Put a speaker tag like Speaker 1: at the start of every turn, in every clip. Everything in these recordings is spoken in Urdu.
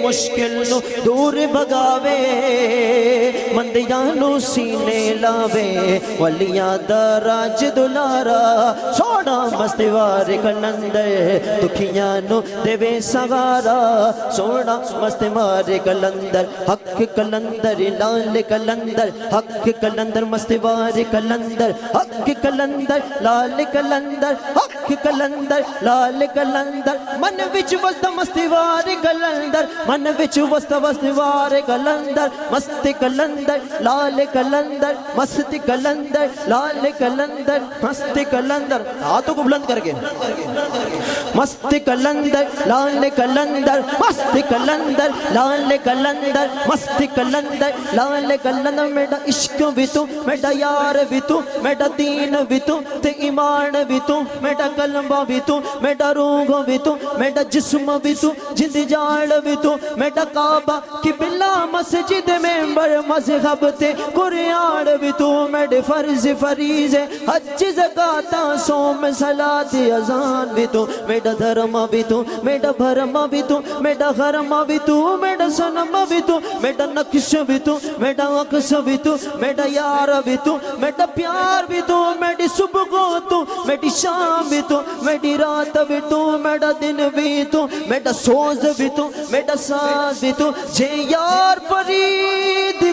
Speaker 1: مشکل نو دور بگاوے مندیاں نو سینے لاوے ولیاں دا راج دلارا سونا مستوار کلندر دکھیاں نو دیوے سگارا سونا مستوار کلندر حق کلندر لال کلندر حق کلندر مستوار کلندر حق کلندر لال کلندر حق کلندر لال کلندر من وچ وسط مستوار کلندر من وچ وسط مستوار کلندر مست کلندر لال کلندر مست کلندر لال کلندر مست کلندر ہاتھوں کو بلند کر کے مست کلندر لال کلندر مست کلندر لال کلندر مست کلندر لال کلندر میرا عشق بھی تو میرا یار بھی تو میرا دین بھی تو تے ایمان بھی تو میرا کلمہ بھی تو میرا روح بھی تو میرا جسم بھی تو جند جان بھی تو میرا کعبہ کی بلا مسجد ممبر مذہب تے قرآن بھی تو میرے فرض فریضے حج زکاة صوم صلاۃ اذان بھی تو میرا دھرم بھی تو میرا بھرم بھی تو میرا غرم بھی تو میرا سنم بھی تو میرا نقش بھی تو میرا عکس بھی تو میرا یار بھی تو میرا پیار بھی تو میری صبح کو تو میری شام بھی تو میری رات بھی تو میرا دن بھی تو میرا سوز بھی تو میرا ساز بھی تو جے یار فرید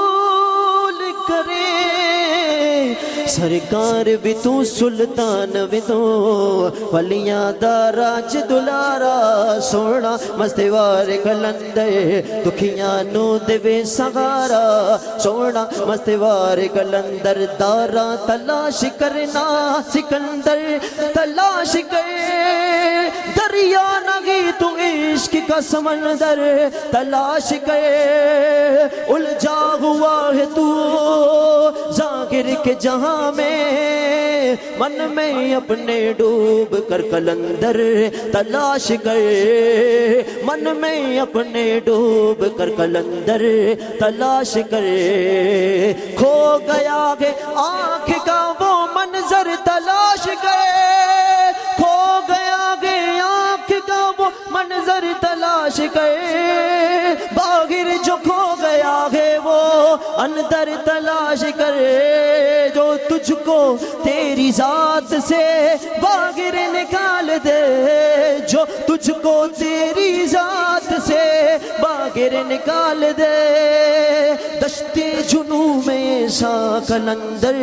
Speaker 1: قبول کرے سرکار بھی تو سلطان بھی تو ولیاں دا راج دلارا سونا مستوار کلندر دکھیاں نو دیوے سگارا سونا مستوار کلندر دارا تلاش کرنا سکندر تلاش کر دریا نگی تو عشق کا سمندر تلاش کر الجھا ہوا ہے تو ذاکر کے جہاں میں من میں اپنے ڈوب کر کلندر تلاش کر من میں اپنے ڈوب کر کلندر تلاش کر کھو گیا ہے آنکھ کا وہ منظر تلاش کر کھو گیا ہے آنکھ کا وہ منظر تلاش کر باہر جو کھو گیا ہے وہ اندر تلاش کر جو تجھ کو تیری ذات سے باہر نکال دے جو تجھ کو تیری ذات سے باہر نکال دے دشت جنو میں سا کلندر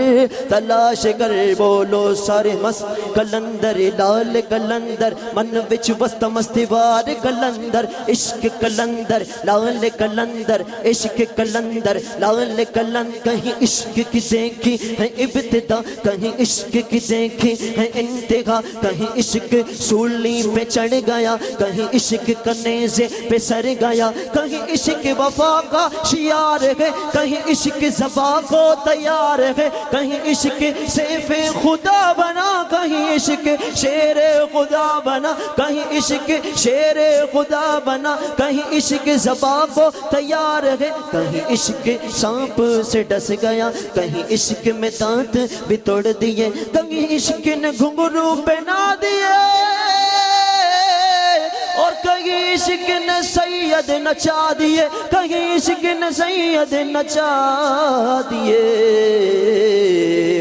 Speaker 1: تلاش کر بولو سارے مست کلندر لال کلندر من وچ وسط مستوار کلندر عشق کلندر لال کلندر عشق کلندر لال کلندر کہیں عشق کی دیکھی ہے ابتدا کہیں عشق کی دیکھی ہے انتہا کہیں عشق سولی پہ چڑھ گیا کہیں عشق کنیزے پہ سر گیا کہیں عشق وفا کا شیار ہے کہیں عشق زباں کو تیار ہے کہیں عشق سیف خدا بنا کہیں عشق شیر خدا بنا کہیں عشق شیر خدا بنا کہیں عشق زباں کو تیار ہے کہیں عشق سانپ سے ڈس گیا کہیں عشق میں دانت بھی توڑ دیے کہیں عشق نے گھنگرو پہنا دیے اور کہیں عشق نے سید نچا دیے کہیں عشق نے سید نچا دیے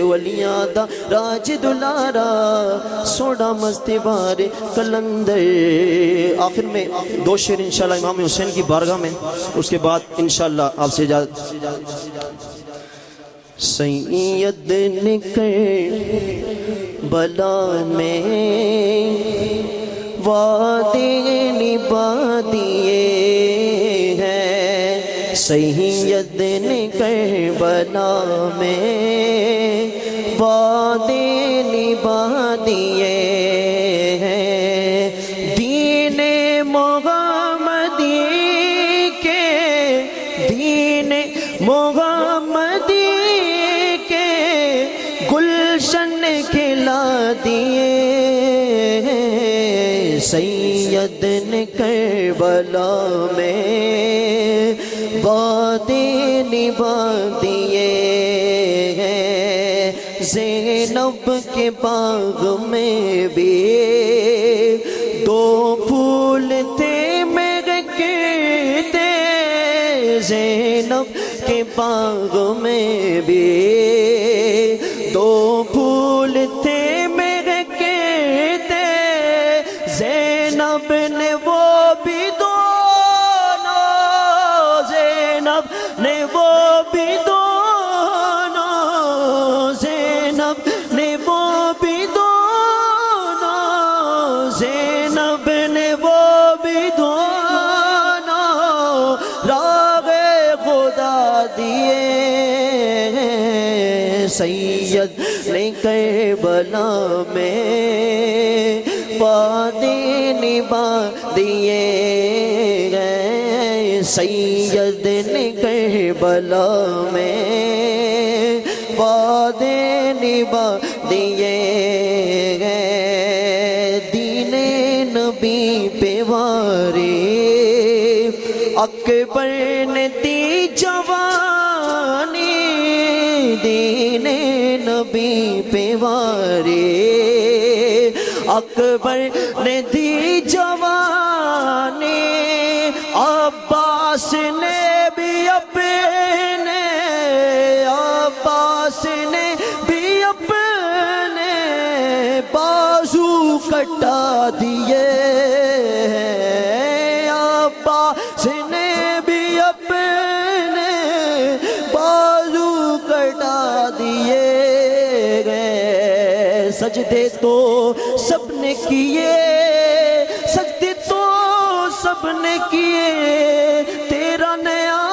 Speaker 1: ولیاں دا راج دلارا سوڑا مستوار کلندر آخر میں دو شعر انشاءاللہ امام حسین کی بارگاہ میں اس کے بعد انشاءاللہ آپ سے اجازت سید کربلا میں وعدے نبھا دیے ہیں سید نے کربلا میں وعدے نبھا دیے ہیں دین محمدی کے دین محمدی کے گلشن کھلا دیے سید نے کربلا میں وعدے نبھا دیے ہیں زینب کے باغ میں بھی دو پھول تھے میرے کھلتے زینب کے باغ میں بھی، دو پھول تھے میرے کھلتے زینب نے وہ بھی دونوں، زینب نے وہ بھی دونوں، زینب نے وہ بھی دونوں، زینب نے وہ بھی دونوں راغ خدا دیے، سید نے کربلا میں وعدے نبھا دیے گئے، سید نے کربلا میں وعدے نبھا دیے گئے، دین نبی پہ واری اکبر نے دی جوانی، دین نبی پہ واری اکبر نے دی جوانی، عباس نے بھی اپنے، عباس نے بھی اپنے بازو کٹا دیے، عباس نے بھی اپنے بازو کٹا دیے گئے، سجدے تو سب نے کیے، سجدے تو سب نے کیے، تیرا نیا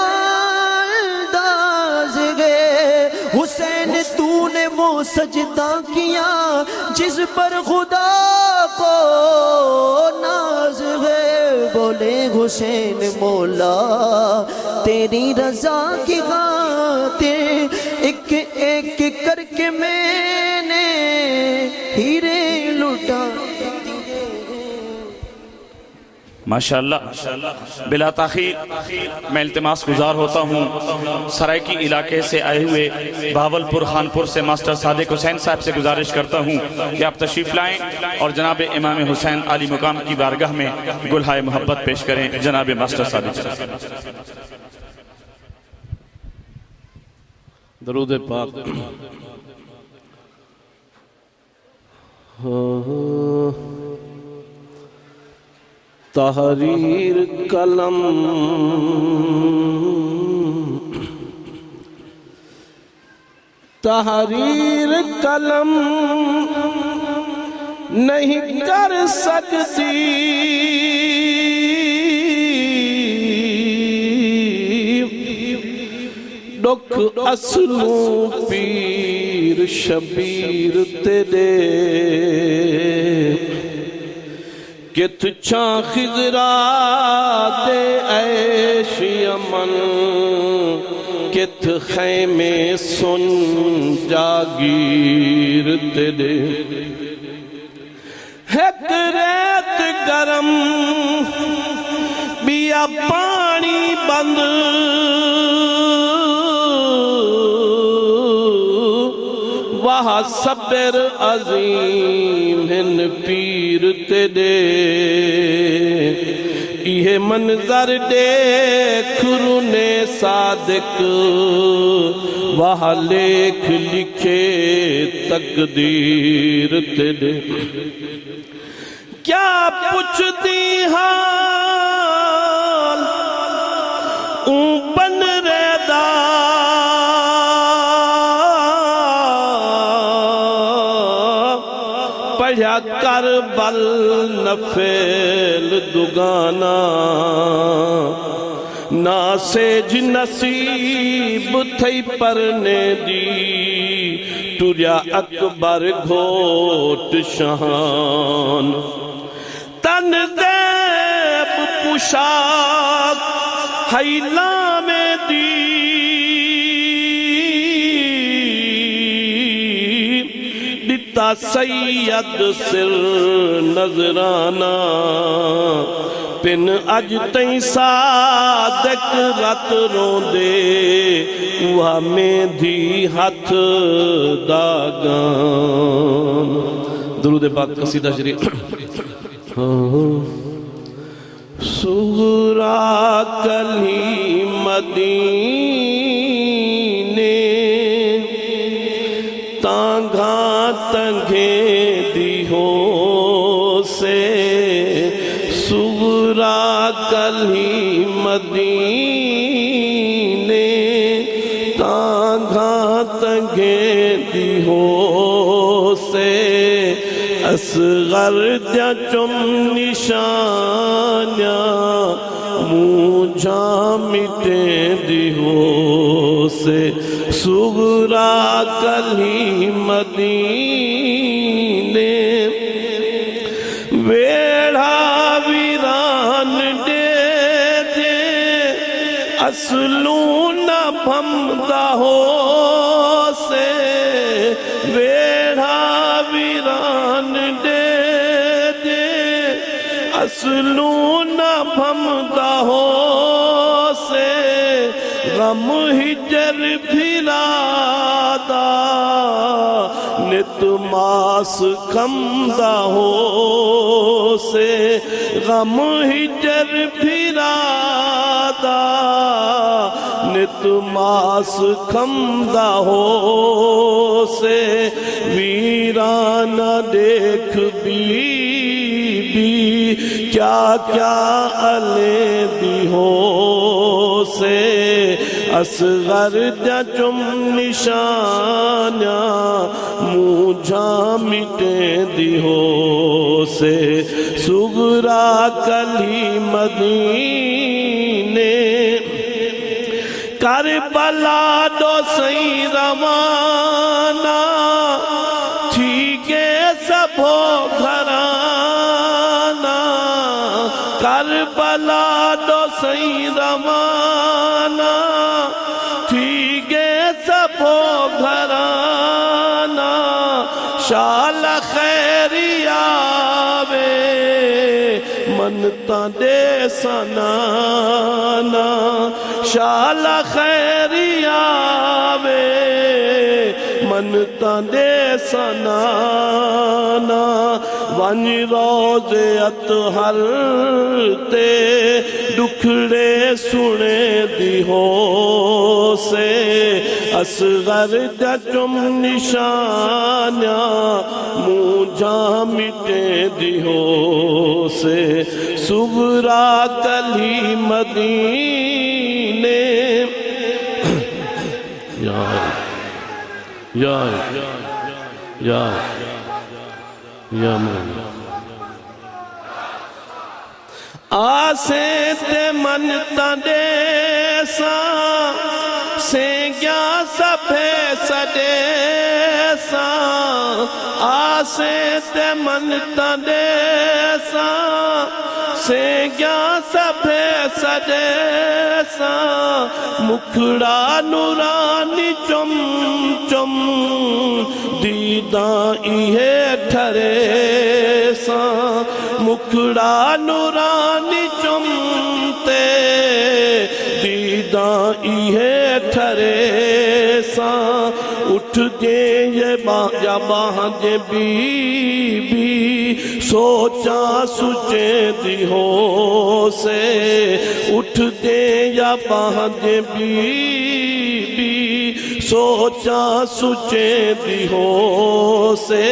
Speaker 1: انداز گئے، حسین تو نے وہ سجدہ کیا جس پر خدا کو ناز ہے، بولے حسین مولا تیری رضا کی خاطر ایک ایک کر کے میں نے ہیرے لٹا۔
Speaker 2: ماشاءاللہ، بلا تاخیر میں التماس گزار ہوتا ہوں سرائکی علاقے سے آئے ہوئے بہاولپور خانپور سے ماسٹر صادق حسین صاحب سے گزارش کرتا ہوں کہ آپ تشریف لائیں اور جناب امام حسین علی مقام کی بارگاہ میں گلہائے محبت پیش کریں۔ جناب ماسٹر صادق
Speaker 3: درود پاک۔ تحریر قلم تحریر قلم نہیں کر سکتی، دکھ اصلوں پیر شبیر تیرے، کت چھاں خضرا دے عیش یمن، کت خیمے سن جاگیر تیرے، ایک ریت گرم بیا پانی بند، وہاں صبر عظیم ہن پیر تیرے، یہ منظر دیکھ رونے صادق، وہاں لکھ لکھے تقدیر تیرے، کیا پوچھتی حال اون بن ریدا، پڑھیا کربل نفیل دگانا، ناسج نصیب تھئی پرنے دی، ٹوریا اکبر گھوٹ شہان، تن زیب پوشاک حیلہ میں دی، دیتا سید سر نظرانہ، پن اج تئیں صادق رت رو دے، وہاں میں دی ہاتھ داغان۔ درود پاک قصیدہ شریف۔ سغرا کلی مدینے تانگھا تنگے دی ہو سے سغرا کلی مدینے تانگھا تنگے دی ہو سے اصغر جا چم نشانیاں مجھا مٹے دی ہو سے سغرا کلی مدینے ویڑھا ویران دے دے اصلوں نہ بھمدا ہو سے ویڑھا ویران دے دے اصلوں نہ بھمدا ہو سے غم ہجر بھرادا نت ماس کھمدا ہو سے غم ہجر بھرادا نت ماس کھمدا ہو سے ویرانہ دیکھ بی کیا کیا علی دی ہو سے اصغر جا چم نشانیاں مجھا مٹے دی ہو سے سغرا کلی مدینے کربلا دو سی روانہ ٹھیکے سبھو گھرانا کربلا دو سی روانہ ٹھیکے سبھو گھرانا شال خیری آوے منتا دے سنانا شال خیری آوے منتا دے سنانا ون روز اطہر تے دکھڑے سنے دی ہو سے اصغر جا چم نشانیاں مجھا مٹے دی ہو سے سغرا کلی مدینے یا من آسے تے منتا دے ساں سینگیا سبھے سڈے ساں آسے تے منتا دے ساں سینگیا سبھے سڈے ساں مکھڑا نورانی چم چم دیداں ایہے ٹھرے ساں مکھڑا نورانی چمتے دیداں ایہے ٹھرے ساں اٹھ دے یا باہج بی سوچا سچے دی ہو سے اٹھ دے یا باہج بی سوچا سچے دی ہو سے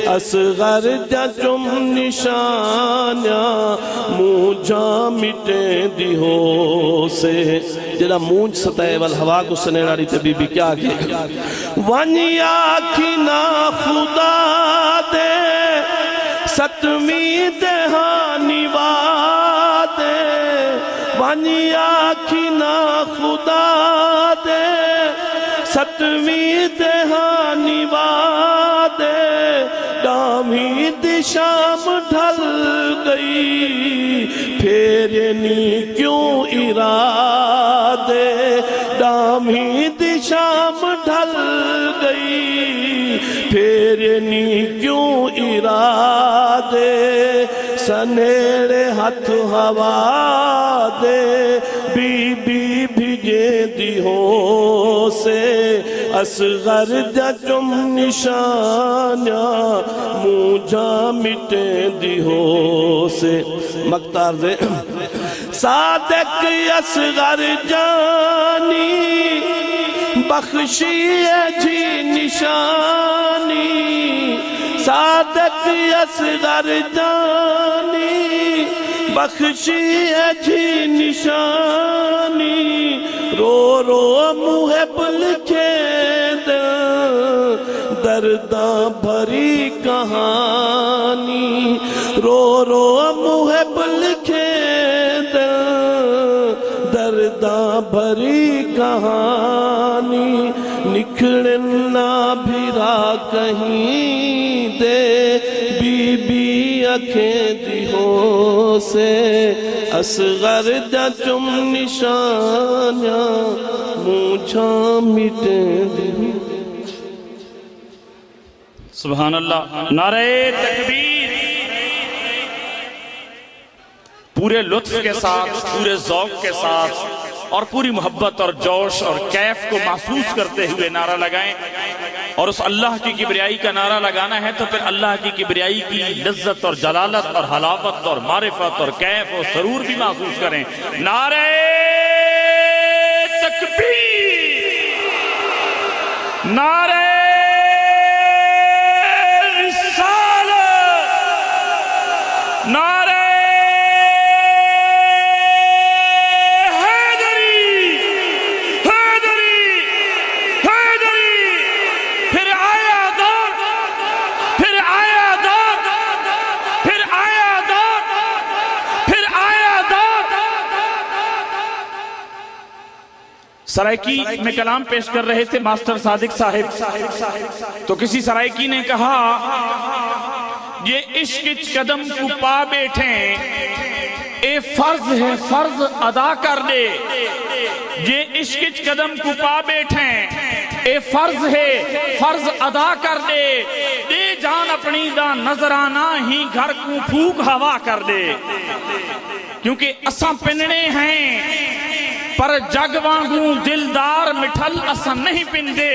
Speaker 3: اصغر جا چم نشانیاں مجھا مٹے دی ہو سے جڑا مونج ستائے والہوا کو سنیڑاری تے بی بی کیا گئے ونی آکھی نا خدا دے ستمی دہانی وادے ونی آکھی نا خدا دے ستمی دہانی وادے ڈامی دشام ڈھل گئی پھیرنی کیوں ارادے ڈامی دشام ڈھل گئی پھیرنی کیوں ارادے سنیڑے ہاتھ ہوا دے بی بی بھیجے دی ہو سے اصغر دا چم نشانیاں موجا مٹے دی ہو سے مقتار دے صادق اصغر جانی بخشی جی نشانی صادق اصغر جانی بخشی جی نشانی رو رو محب لکھے دل درداں بھری کہانی رو رو محب لکھے دل درداں بھری کہانی نکھڑنا بھیرا کہیں دے بی بی اکھیں دیہو سے اصغر دا چم نشانیاں مونچھا مٹے دیہو
Speaker 2: سبحان اللہ نعرہ تکبیر پورے لطف کے ساتھ پورے ذوق کے ساتھ اور پوری محبت اور جوش اور کیف کو محسوس کرتے ہوئے نعرہ لگائیں اور اس اللہ کی کبریائی کا نعرہ لگانا ہے تو پھر اللہ کی کبریائی کی لذت اور جلالت اور حلاوت اور معرفت اور کیف اور سرور بھی محسوس کریں نعرہ تکبیر نعرہ رسالت نعرہ سرائکی میں کلام پیش کر رہے تھے ماسٹر صادق صاحب تو کسی سرائکی نے کہا یہ عشق قدم کو پا بیٹھیں اے فرض ہے فرض ادا کر دے یہ عشق قدم کو پا بیٹھیں اے فرض ہے فرض ادا کر دے دے جان اپنی دا نظرانہ ہی گھر کو پھوک ہوا کر دے کیونکہ اساں پننے ہیں پر جگ وانگوں دلدار مٹھل اساں نہیں پندے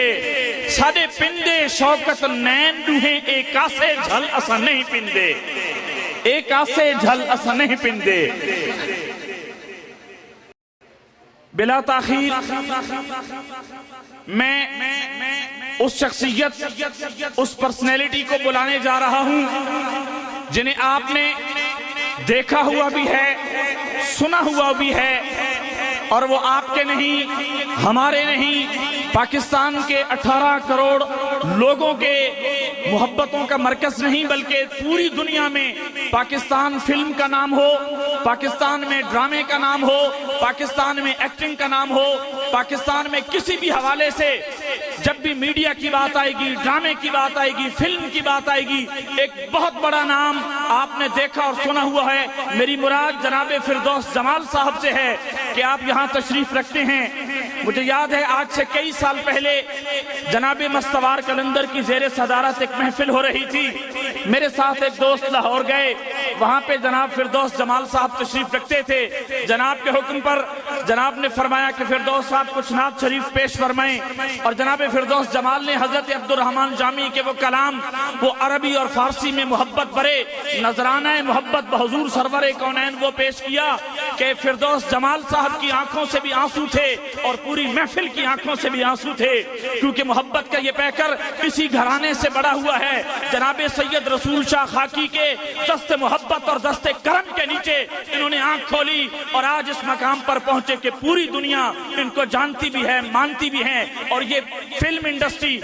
Speaker 2: سادے پندے شوکت نین دوہیں ایک آسے جھل اساں نہیں پندے ایک آسے جھل اساں نہیں پندے بلا تاخیر میں اس شخصیت اس پرسنیلٹی کو بلانے جا رہا ہوں جنہیں آپ نے دیکھا ہوا بھی ہے سنا ہوا بھی ہے اور وہ آپ کے نہیں ہمارے نہیں پاکستان کے 18 کروڑ لوگوں کے محبتوں کا مرکز نہیں بلکہ پوری دنیا میں پاکستان فلم کا نام ہو پاکستان میں ڈرامے کا نام ہو پاکستان میں ایکٹنگ کا نام ہو پاکستان میں کسی بھی حوالے سے جب بھی میڈیا کی بات آئے گی ڈرامے کی بات آئے گی فلم کی بات آئے گی ایک بہت بڑا نام آپ نے دیکھا اور سنا ہوا ہے میری مراد جناب فردوس جمال صاحب سے ہے کہ آپ یہاں تشریف رکھتے ہیں مجھے یاد ہے آج سے کئی سال پہلے جناب مستوار قلندر کی زیر صدارت ایک محفل ہو رہی تھی میرے ساتھ ایک دوست لاہور گئے وہاں پہ جناب فردوس جمال صاحب تشریف رکھتے تھے جناب کے حکم پر جناب نے فرمایا کہ فردوس صاحب کچھ نعت شریف پیش فرمائیں اور جناب فردوس جمال نے حضرت عبدالرحمن جامی کے وہ کلام وہ عربی اور فارسی میں محبت برے نذرانہ محبت بحضور سرور کونین وہ پیش کیا کہ فردوس جمال صاحب کی آنکھوں سے بھی آنسو تھے اور پوری محفل کی آنکھوں سے بھی آنسو تھے کیونکہ محبت کا یہ پیکر اسی گھرانے سے بڑا ہوا ہے جناب سید رسول شاہ خاکی کے دست محبت اور دست کرم کے نیچے انہوں نے آنکھ کھولی اور آج اس مقام پر پہنچے کہ پوری دنیا ان کو جانتی بھی ہے مانتی بھی ہے اور یہ فلم انڈسٹری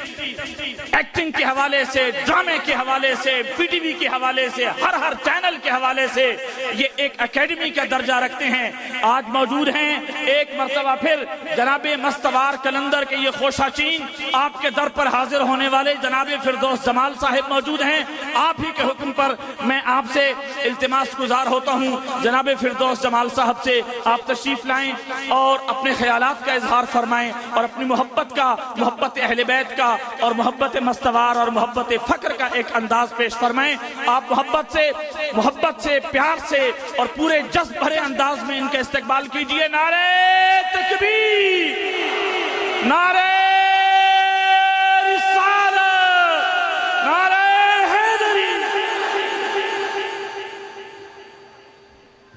Speaker 2: ایکٹنگ کے حوالے سے ڈرامے کے حوالے سے پی ٹی وی کے حوالے سے ہر چینل کے حوالے سے یہ ایک اکیڈمی کا درجہ رکھتے ہیں آج موجود ہیں ایک مرتبہ پھر جناب مستوار قلندر کے یہ خوشہ چین آپ کے در پر حاضر ہونے والے جناب فردوس جمال صاحب موجود ہیں آپ ہی کے حکم پر میں آپ سے التماس گزار ہوتا ہوں جناب فردوس جمال صاحب سے آپ تشریف لائیں اور اپنے خیالات کا اظہار فرمائیں اور اپنی محبت کا محبت اہل بیت کا اور محبت مستوار اور محبت فخر کا ایک انداز پیش فرمائیں آپ محبت سے پیار سے اور پورے جذب بھرے انداز میں ان کا استقبال کیجئے نعرہ تکبیر نعرہ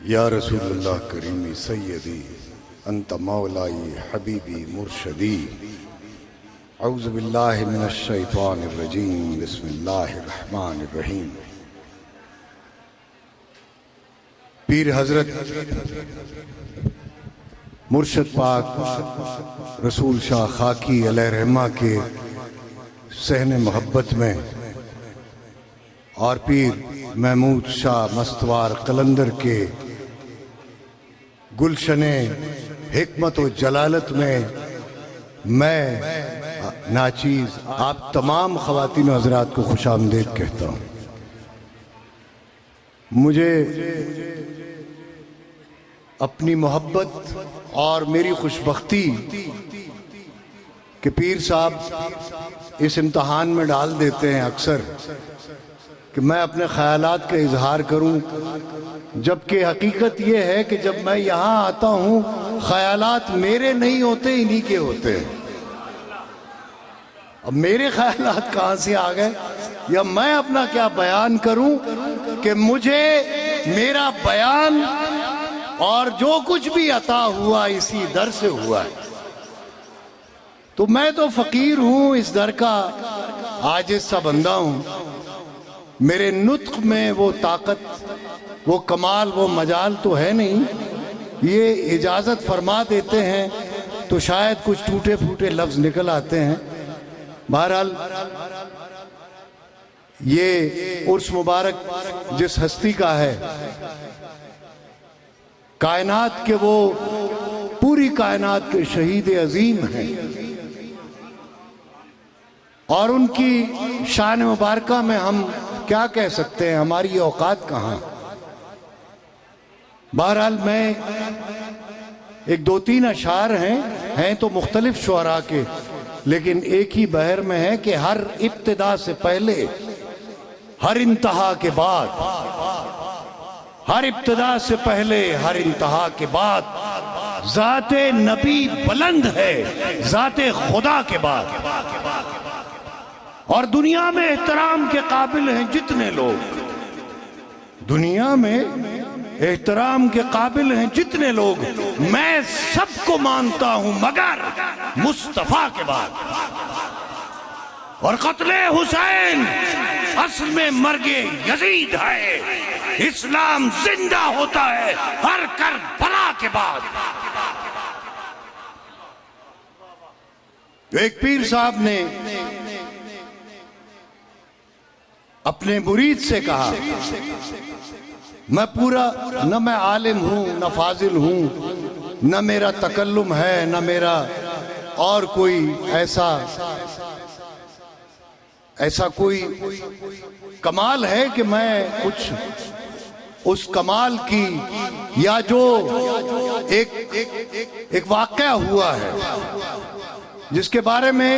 Speaker 4: یا رسول اللہ کریمی سیدی انت مولائی حبیبی مرشدی اعوذ باللہ من الشیطان الرجیم بسم اللہ الرحمن الرحیم۔ پیر حضرت مرشد پاک رسول شاہ خاکی علیہ رحمہ کے صحن محبت میں اور پیر محمود شاہ مستوار قلندر کے گلشن حکمت و جلالت میں ناچیز آپ تمام خواتین و حضرات کو خوش آمدید کہتا ہوں۔ مجھے اپنی محبت اور میری خوشبختی کہ پیر صاحب اس امتحان میں ڈال دیتے ہیں اکثر کہ میں اپنے خیالات کا اظہار کروں، جبکہ حقیقت یہ ہے کہ جب میں یہاں آتا ہوں خیالات میرے نہیں ہوتے، انہی کے ہوتے ہیں۔ اب میرے خیالات کہاں سے آ گئے یا میں اپنا کیا بیان کروں کہ مجھے میرا بیان اور جو کچھ بھی عطا ہوا اسی در سے ہوا ہے۔ تو میں تو فقیر ہوں، اس در کا عاجز سا بندہ ہوں۔ میرے نطق میں وہ طاقت، وہ کمال، وہ مجال تو ہے نہیں۔ یہ اجازت فرما دیتے ہیں تو شاید کچھ ٹوٹے پھوٹے لفظ نکل آتے ہیں۔ بہرحال یہ عرس مبارک جس ہستی کا ہے، کائنات کے وہ پوری کائنات کے شہید عظیم ہیں، اور ان کی شان مبارکہ میں ہم کیا کہہ سکتے ہیں، ہماری اوقات کہاں۔ بہرحال میں ایک دو تین اشعار ہیں تو مختلف شعراء کے، لیکن ایک ہی بحر میں ہے کہ ہر ابتدا سے پہلے، ہر انتہا کے بعد، ہر ابتدا سے پہلے، ہر انتہا کے بعد ذات نبی بلند ہے ذات خدا کے بعد۔ اور دنیا میں احترام کے قابل ہیں جتنے لوگ، دنیا میں احترام کے قابل ہیں جتنے لوگ، میں سب کو مانتا ہوں مگر مصطفیٰ کے بعد۔ اور قتل حسین اصل میں مرگ یزید ہے، اسلام زندہ ہوتا ہے ہر کربلا کے بعد۔ ایک پیر صاحب نے اپنے مرید سے کہا، میں پورا نہ میں عالم ہوں نہ فاضل ہوں، نہ میرا تکلم ہے نہ میرا اور کوئی ایسا کوئی کمال ہے کہ میں کچھ اس کمال کی، یا جو ایک واقعہ ہوا ہے جس کے بارے میں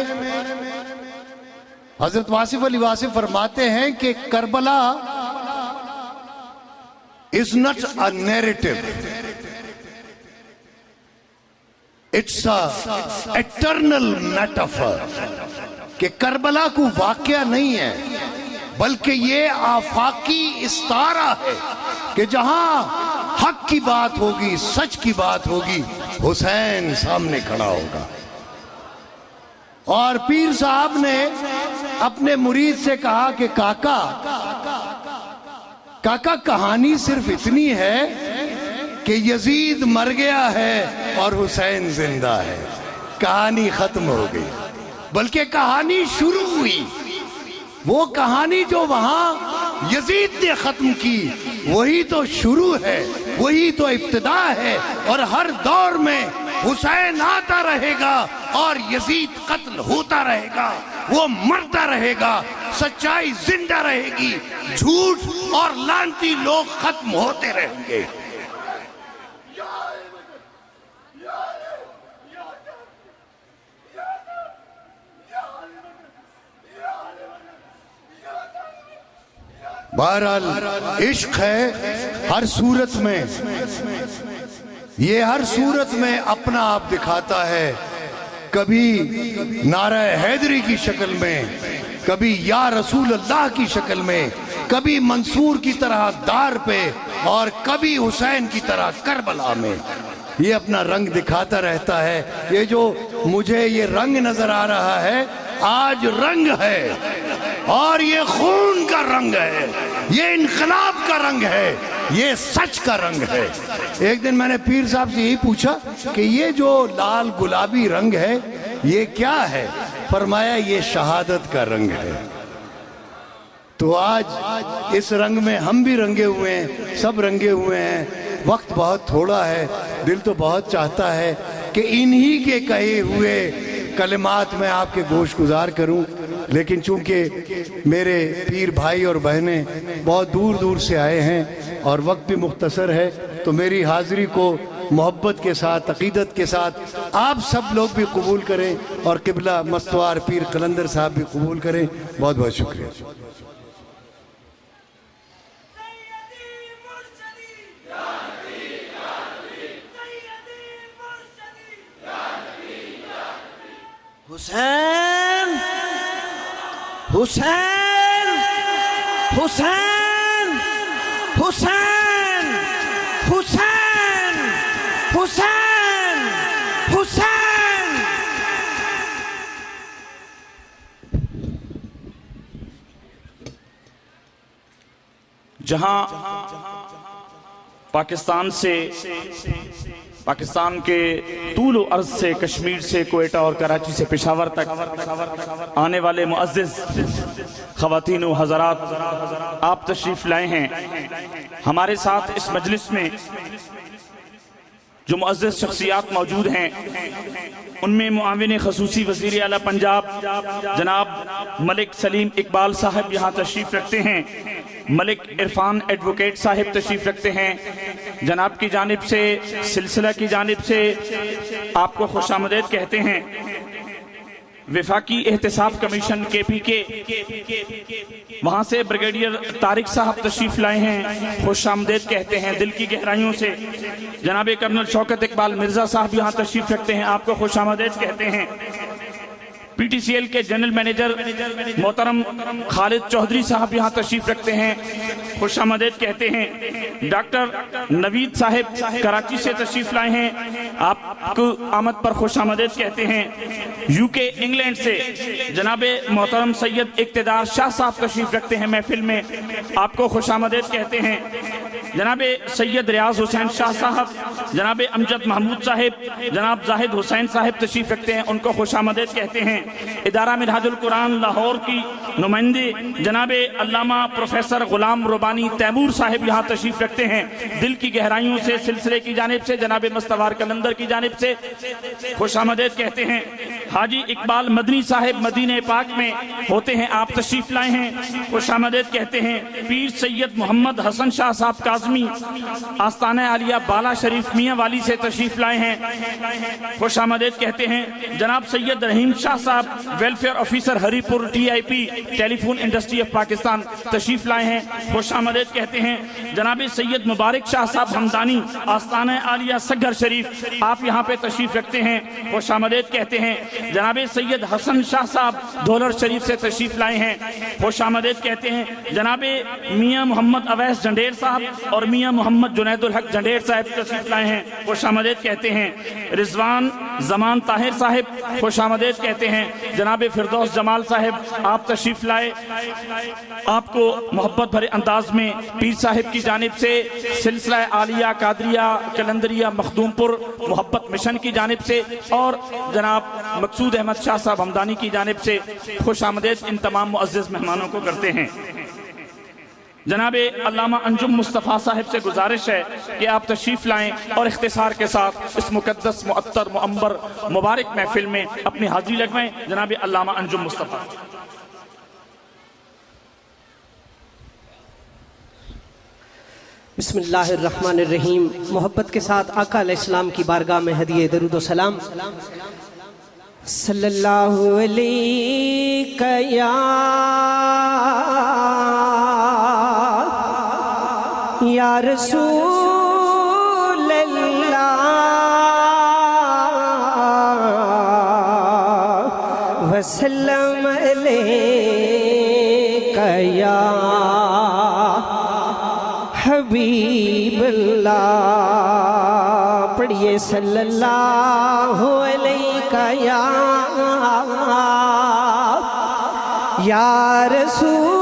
Speaker 4: حضرت واصف علی واصف فرماتے ہیں کہ Karbala is not a narrative, it's a eternal metaphor، کہ کربلا کو واقعہ نہیں ہے بلکہ یہ آفاقی استعارہ ہے کہ جہاں حق کی بات ہوگی، سچ کی بات ہوگی، حسین سامنے کھڑا ہوگا۔ اور پیر صاحب نے اپنے مرید سے کہا کہ کاکا کہانی صرف اتنی ہے کہ یزید مر گیا ہے اور حسین زندہ ہے، کہانی ختم ہو گئی، بلکہ کہانی شروع ہوئی۔ وہ کہانی جو وہاں یزید نے ختم کی وہی تو شروع ہے، وہی تو ابتدا ہے، اور ہر دور میں حسین آتا رہے گا اور یزید قتل ہوتا رہے گا، وہ مرتا رہے گا، سچائی زندہ رہے گی، جھوٹ اور لعنتی لوگ ختم ہوتے رہیں گے۔ بہرحال عشق ہے ہر صورت میں، یہ ہر صورت میں اپنا آپ دکھاتا ہے، کبھی نعرہ حیدری کی شکل میں، کبھی یا رسول اللہ کی شکل میں، کبھی منصور کی طرح دار پہ اور کبھی حسین کی طرح کربلا میں. یہ اپنا رنگ دکھاتا رہتا ہے. یہ جو مجھے یہ رنگ نظر آ رہا ہے آج رنگ ہے، اور یہ خون کا رنگ ہے، یہ انقلاب کا رنگ ہے، یہ سچ کا رنگ ہے. ایک دن میں نے پیر صاحب سے یہی پوچھا کہ یہ جو لال گلابی رنگ ہے یہ کیا ہے؟ فرمایا یہ شہادت کا رنگ ہے. تو آج اس رنگ میں ہم بھی رنگے ہوئے ہیں، سب رنگے ہوئے ہیں. وقت بہت تھوڑا ہے، دل تو بہت چاہتا ہے کہ انہی کے کہے ہوئے کلمات میں آپ کے گوش گزار کروں، لیکن چونکہ میرے پیر بھائی اور بہنیں بہت دور دور سے آئے ہیں اور وقت بھی مختصر ہے، تو میری حاضری کو محبت کے ساتھ، عقیدت کے ساتھ آپ سب لوگ بھی قبول کریں اور قبلہ مستوار پیر قلندر صاحب بھی قبول کریں. بہت بہت شکریہ.
Speaker 1: حسین حسین حسین حسین حسین حسین حسین.
Speaker 2: جہاں پاکستان کے طول و عرض سے، کشمیر سے کوئٹہ اور کراچی سے پشاور تک آنے والے معزز خواتین و حضرات آپ تشریف لائے ہیں. ہمارے ساتھ اس مجلس میں جو معزز شخصیات موجود ہیں ان میں معاون خصوصی وزیر اعلیٰ پنجاب جناب ملک سلیم اقبال صاحب یہاں تشریف رکھتے ہیں. ملک عرفان ایڈوکیٹ صاحب تشریف رکھتے ہیں. جناب کی جانب سے، سلسلہ کی جانب سے آپ کو خوش آمدید کہتے ہیں. وفاقی احتساب کمیشن KPK وہاں سے بریگیڈیئر طارق صاحب تشریف لائے ہیں، خوش آمدید کہتے ہیں دل کی گہرائیوں سے. جناب کرنل شوکت اقبال مرزا صاحب یہاں تشریف رکھتے ہیں، آپ کو خوش آمدید کہتے ہیں. PTCL کے جنرل مینیجر محترم خالد چودھری صاحب یہاں تشریف رکھتے ہیں، خوش آمدید کہتے ہیں. ڈاکٹر نوید صاحب کراچی سے تشریف لائے ہیں، آپ کو آمد پر خوش آمدید کہتے ہیں. UK انگلینڈ سے جناب محترم سید اقتدار شاہ صاحب تشریف رکھتے ہیں محفل میں، آپ کو خوش آمدید کہتے ہیں. جناب سید ریاض حسین شاہ صاحب، جناب امجد محمود صاحب، جناب زاہد حسین صاحب تشریف رکھتے ہیں، ان کو خوش آمدید کہتے ہیں. ادارہ منہاج القرآن لاہور کی نمائندے جناب علامہ پروفیسر غلام ربانی تیمور صاحب یہاں تشریف رکھتے ہیں، دل کی گہرائیوں سے سلسلے کی جانب سے جناب مستوار قلندر کی جانب سے خوش آمدید کہتے ہیں. حاجی اقبال مدنی صاحب مدینہ پاک میں ہوتے ہیں، آپ تشریف لائے ہیں، خوش آمدید کہتے ہیں. پیر سید محمد حسن شاہ صاحب کاظمی آستانہ عالیہ بالا شریف میاں والی سے تشریف لائے ہیں، خوش آمدید کہتے ہیں. جناب سید رحیم شاہ صاحب welfare officer Haripur TIP telephone industry of Pakistan تشریف لائے ہیں، خوش آمدید کہتے ہیں. جناب سید مبارک شاہ صاحب ہمدانی آستانہ عالیہ سگر شریف آپ یہاں پہ تشریف رکھتے ہیں، خوش آمدید کہتے ہیں. جناب سید حسن شاہ صاحب دولر شریف سے تشریف لائے ہیں، خوش آمدید کہتے ہیں. جناب میاں محمد اویس جنڈیر صاحب اور میاں محمد جنید الحق جنڈیر صاحب تشریف لائے ہیں، خوش آمدید کہتے ہیں. رضوان زمان طاہر صاحب خوش آمدید کہتے ہیں. جناب فردوس جمال صاحب آپ تشریف لائے، آپ کو محبت بھرے انداز میں پیر صاحب کی جانب سے سلسلہ عالیہ قادریہ قلندریہ مخدوم پور محبت مشن کی جانب سے اور جناب مقصود احمد شاہ صاحب ہمدانی کی جانب سے خوش آمدید ان تمام معزز مہمانوں کو کرتے ہیں. جناب علامہ انجم مصطفیٰ صاحب سے گزارش ہے کہ آپ تشریف لائیں اور اختصار کے ساتھ اس مقدس معطر معمر مبارک محفل میں اپنی حاضری لگوائیں. جناب علامہ انجم مصطفیٰ.
Speaker 5: بسم اللہ الرحمن الرحیم. محبت کے ساتھ آقا علیہ السلام کی بارگاہ میں ہدیہ درود و سلام. صلی اللہ علیہ یا رسول اللہ وسلم علیہ یا حبیب اللہ پڑھیے صلی اللہ علیہ یا رسول